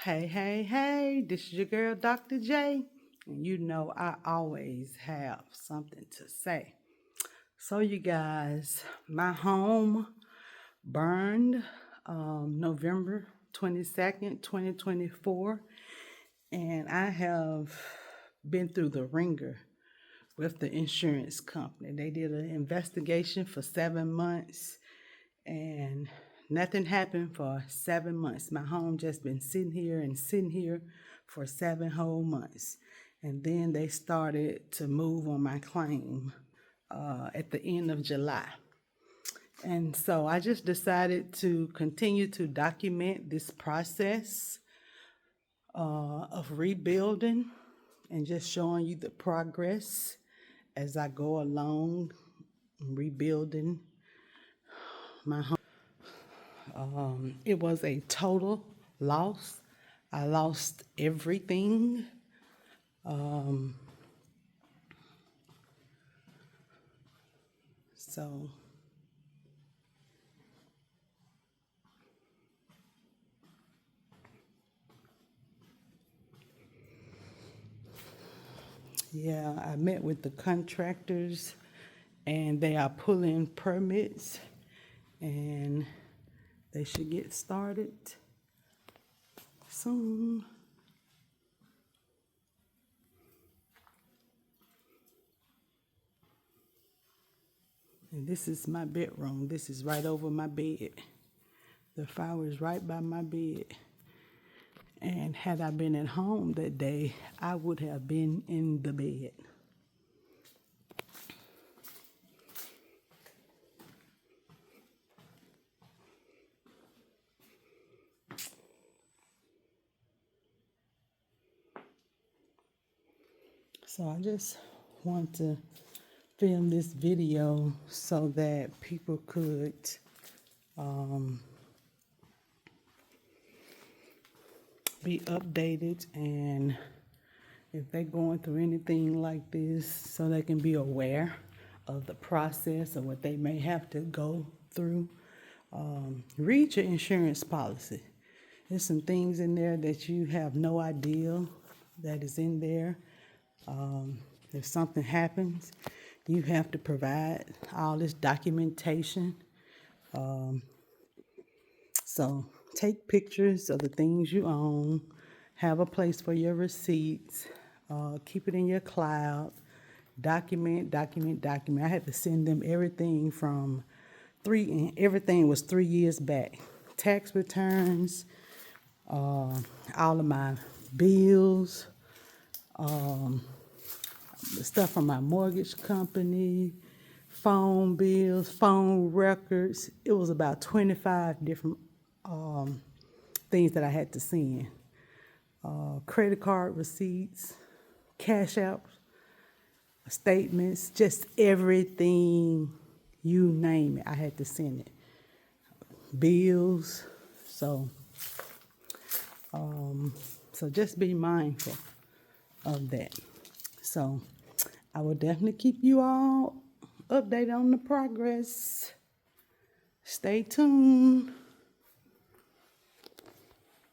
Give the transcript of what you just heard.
Hey, hey, hey, this is your girl, Dr. J, and you know I always have something to say. So, you guys, my home burned November 22nd, 2024, and I have been through the ringer with the insurance company. They did an investigation for 7 months and nothing happened for 7 months. My home just been sitting here for 7 whole months. And then they started to move on my claim at the end of July. And so I just decided to continue to document this process of rebuilding and just showing you the progress as I go along rebuilding my home. It was a total loss. I lost everything. So yeah, I met with the contractors and they are pulling permits and they should get started soon. And this is my bedroom. This is right over my bed. The fire is right by my bed. And had I been at home that day, I would have been in the bed. So I just want to film this video so that people could be updated, and if they're going through anything like this, so they can be aware of the process of what they may have to go through. Read your insurance policy. There's some things in there that you have no idea that is in there. If something happens, you have to provide all this documentation. So take pictures of the things you own, have a place for your receipts, keep it in your cloud, document. I had to send them everything from everything was 3 years back. Tax returns, all of my bills, the stuff from my mortgage company, phone bills, phone records. It was about 25 different things that I had to send. Credit card receipts, cash out statements, just everything, you name it, I had to send it. Bills. So just be mindful of that. So I will definitely keep you all updated on the progress. Stay tuned.